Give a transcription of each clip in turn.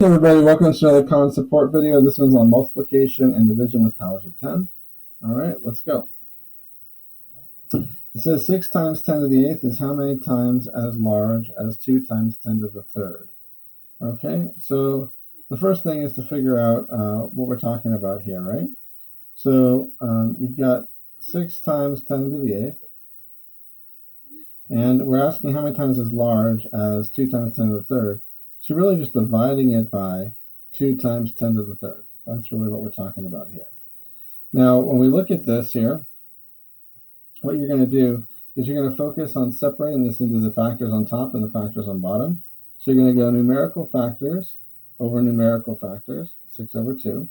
Hey everybody, welcome to another common support video. This one's on multiplication and division with powers of 10. All right, let's go. It says 6 times 10 to the 8th is how many times as large as 2 times 10 to the 3rd? Okay, so the first thing is to figure out what we're talking about here, right? So you've got 6 times 10 to the 8th, and we're asking how many times as large as 2 times 10 to the 3rd. So you're really just dividing it by 2 times 10 to the 3rd. That's really what we're talking about here. Now, when we look at this here, what you're going to do is you're going to focus on separating this into the factors on top and the factors on bottom. So you're going to go numerical factors over numerical factors, 6 over 2.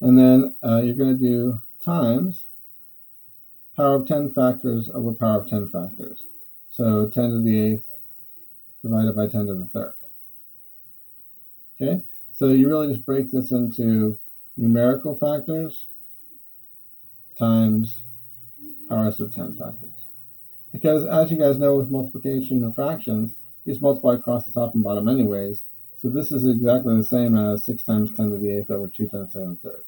And then you're going to do times power of 10 factors over power of 10 factors. So 10 to the 8th divided by 10 to the 3rd. Okay, so you really just break this into numerical factors times powers of 10 factors. Because as you guys know with multiplication of fractions, you just multiply across the top and bottom anyways. So this is exactly the same as 6 times 10 to the 8th over 2 times 10 to the 3rd.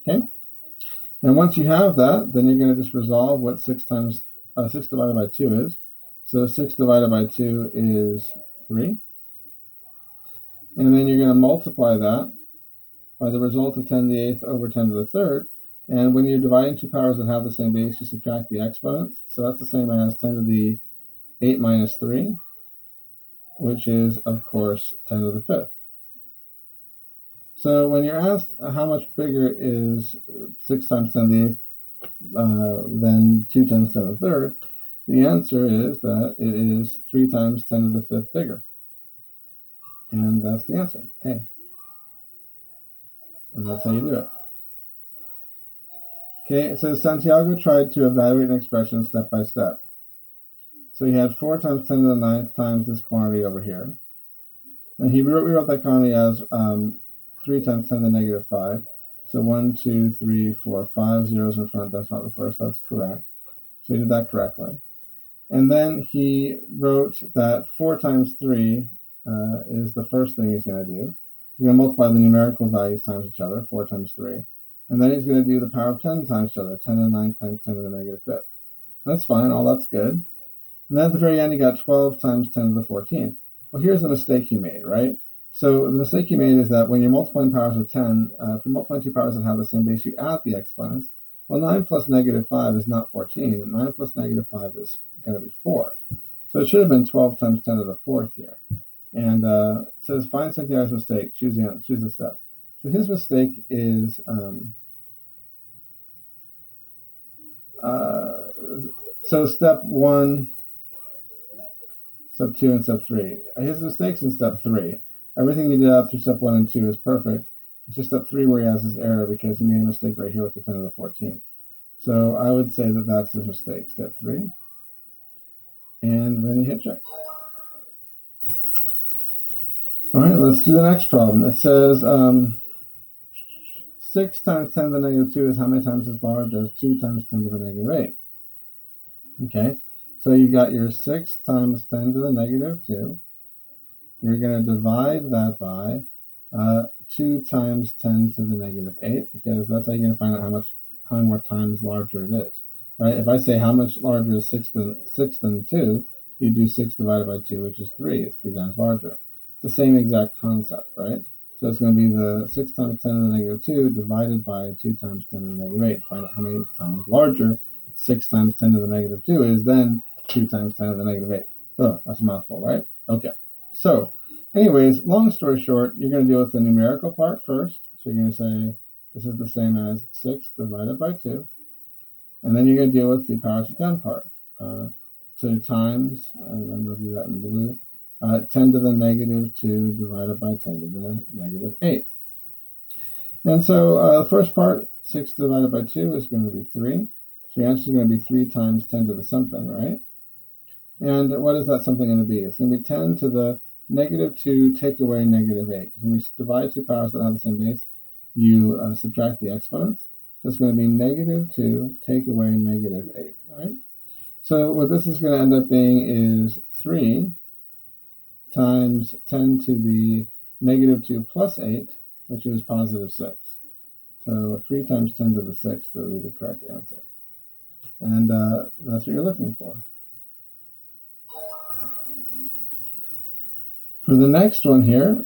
Okay? And once you have that, then you're going to just resolve what 6 divided by 2 is. So 6 divided by 2 is 3. And then you're going to multiply that by the result of 10 to the 8th over 10 to the 3rd. And when you're dividing two powers that have the same base, you subtract the exponents. So that's the same as 10 to the 8 minus 3, which is, of course, 10 to the 5th. So when you're asked how much bigger is 6 times 10 to the 8th than 2 times 10 to the 3rd, the answer is that it is 3 times 10 to the 5th bigger. And that's the answer, A. And that's how you do it. Okay, it says Santiago tried to evaluate an expression step by step. So he had 4 times 10 to the 9th times this quantity over here. And he rewrote that quantity as 3 times 10 to the negative 5. So 1, 2, 3, 4, 5 zeros in front. That's not the first. That's correct. So he did that correctly. And then he wrote that 4 times 3 is the first thing he's going to do. He's going to multiply the numerical values times each other, 4 times 3. And then he's going to do the power of 10 times each other, 10 to the 9th times 10 to the negative 5th. That's fine. All that's good. And then at the very end, he got 12 times 10 to the 14th. Well, here's the mistake he made, right? So the mistake he made is that when you're multiplying powers of 10, if you're multiplying two powers that have the same base, you add the exponents. Well, 9 plus negative 5 is not 14. 9 plus negative 5 is going to be 4. So it should have been 12 times 10 to the 4th here. And it says, find Santiago's mistake. Choose the step. So his mistake is so step 1, step 2, and step 3. His mistakes in step 3. Everything he did out through step 1 and 2 is perfect. It's just step 3 where he has his error because he made a mistake right here with the 10 to the 14th. So I would say that that's his mistake, step 3. And then you hit check. All right, let's do the next problem. It says 6 times 10 to the negative 2 is how many times as large as 2 times 10 to the negative 8? Okay, so you've got your 6 times 10 to the negative 2. You're going to divide that by 2 times 10 to the negative 8, because that's how you're going to find out how many more times larger it is. Right? If I say how much larger is 6 than 2, you do 6 divided by 2, which is 3. It's 3 times larger. It's the same exact concept, right? So it's going to be the 6 times 10 to the negative 2 divided by 2 times 10 to the negative 8. Find out how many times larger 6 times 10 to the negative 2 is than 2 times 10 to the negative 8. Oh, that's a mouthful, right? Okay. So anyways, long story short, you're going to deal with the numerical part first. So you're going to say this is the same as 6 divided by 2. And then you're going to deal with the powers of 10 part. So times, and then we'll do that in blue, 10 to the negative 2 divided by 10 to the negative 8. And so the first part, 6 divided by 2, is going to be 3. So your answer is going to be 3 times 10 to the something, right? And what is that something going to be? It's going to be 10 to the negative 2 take away negative 8. Because when you divide two powers that have the same base, you subtract the exponents. So it's going to be negative 2 take away negative 8, right? So what this is going to end up being is 3 times 10 to the negative 2 plus 8, which is positive 6. So 3 times 10 to the 6th would be the correct answer. And that's what you're looking for. For the next one here,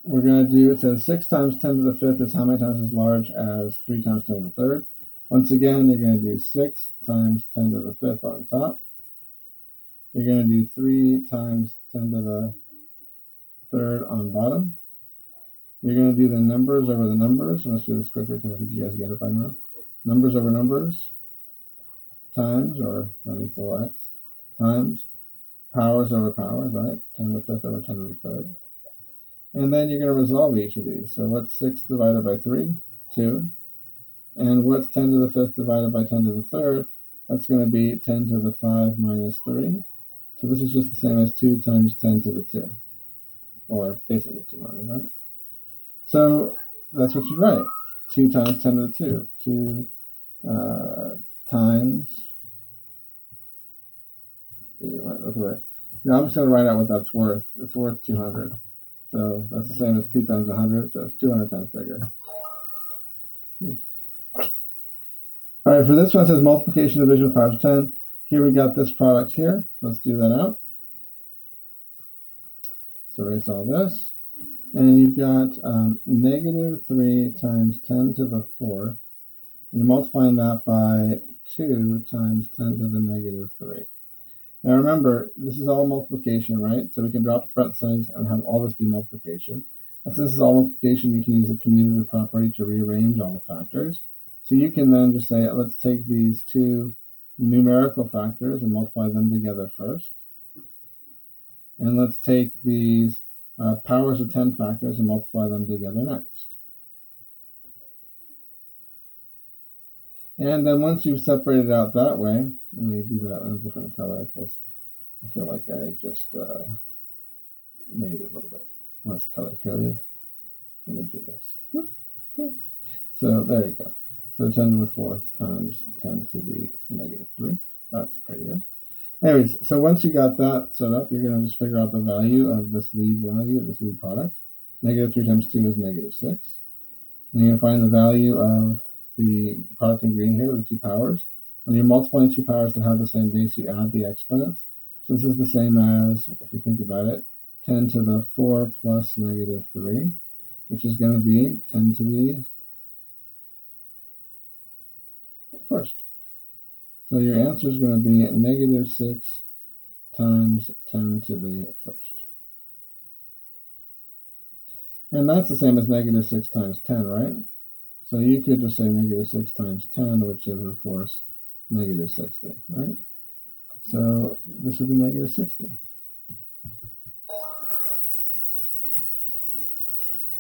we're going to do, it says 6 times 10 to the 5th is how many times as large as 3 times 10 to the 3rd. Once again, you're going to do 6 times 10 to the 5th on top. You're going to do 3 times 10 to the 3rd on bottom. You're going to do the numbers over the numbers. Let's do this quicker because I think you guys get it by now. Numbers over numbers times, or I use the little x, times powers over powers, right? 10 to the 5th over 10 to the 3rd. And then you're going to resolve each of these. So what's 6 divided by 3? 2. And what's 10 to the 5th divided by 10 to the 3rd? That's going to be 10 to the 5 minus 3. So this is just the same as 2 times 10 to the 2. Or basically 200, right? So that's what you write. 2 times 10 to the 2. 2 times... That's right. Now I'm just going to write out what that's worth. It's worth 200. So that's the same as 2 times 100, so it's 200 times bigger. All right, for this one, it says multiplication division with powers of 10. Here we got this product here. Let's do that out. So erase all this. And you've got negative 3 times 10 to the 4th. You're multiplying that by 2 times 10 to the negative 3. Now remember, this is all multiplication, right? So we can drop the parentheses and have all this be multiplication. And since this is all multiplication, you can use the commutative property to rearrange all the factors. So you can then just say, let's take these two numerical factors and multiply them together first. And let's take these powers of 10 factors and multiply them together next. And then once you've separated out that way, let me do that in a different color because I feel like I just made it a little bit less color-coded. Let me do this. So there you go. So 10 to the 4th times 10 to the negative 3. That's prettier. Anyways, so once you got that set up, you're going to just figure out the value of this lead value, this lead product. Negative 3 times 2 is negative 6. And you're going to find the value of the product in green here, the two powers. When you're multiplying two powers that have the same base, you add the exponents. So this is the same as, if you think about it, 10 to the 4 plus negative 3, which is going to be 10 to the first. So your answer is going to be negative 6 times 10 to the first. And that's the same as negative 6 times 10, right? So you could just say negative 6 times 10, which is, of course, negative 60, right? So this would be negative 60.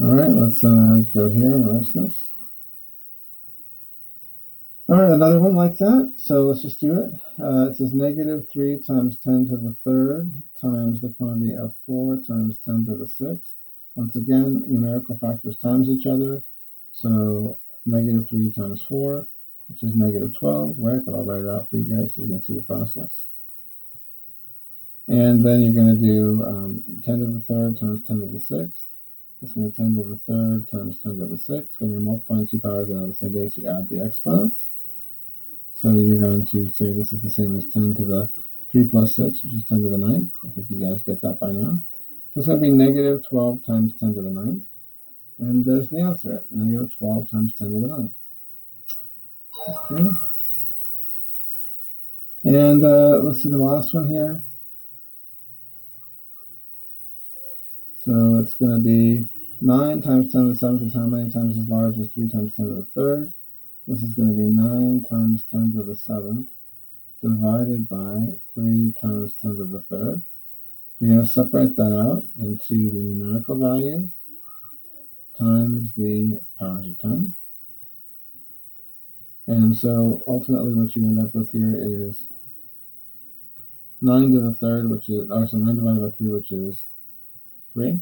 All right, let's go here and erase this. All right, another one like that. So let's just do it. It says negative 3 times 10 to the 3rd times the quantity of 4 times 10 to the 6th. Once again, numerical factors times each other. So negative 3 times 4, which is negative 12, right? But I'll write it out for you guys so you can see the process. And then you're going to do 10 to the 3rd times 10 to the 6th. That's going to be 10 to the 3rd times 10 to the 6th. When you're multiplying two powers that have the same base, you add the exponents. So you're going to say this is the same as 10 to the 3 plus 6, which is 10 to the 9th. I think you guys get that by now. So it's going to be negative 12 times 10 to the 9th. And there's the answer, negative 12 times 10 to the 9th. Okay. And let's see the last one here. So it's going to be 9 times 10 to the 7th is how many times as large as 3 times 10 to the 3rd. This is going to be 9 times 10 to the 7th divided by 3 times 10 to the 3rd. You're going to separate that out into the numerical value times the powers of 10. And so ultimately what you end up with here is 9 to the 3rd, which is, so 9 divided by 3, which is 3.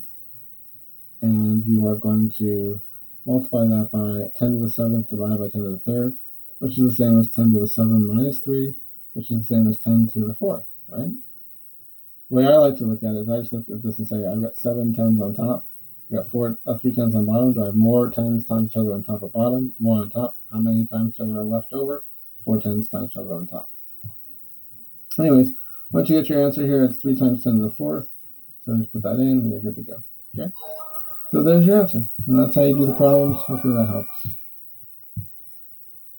And you are going to multiply that by 10 to the 7th divided by 10 to the 3rd, which is the same as 10 to the 7 minus 3, which is the same as 10 to the 4th, right? The way I like to look at it is I just look at this and say, I've got 7 tens on top, We got 3 tens on bottom. Do I have more tens times each other on top or bottom? More on top. How many times each other are left over? 4 tens times each other on top. Anyways, once you get your answer here, it's 3 times 10 to the fourth. So just put that in and you're good to go. Okay? So there's your answer. And that's how you do the problems. Hopefully that helps.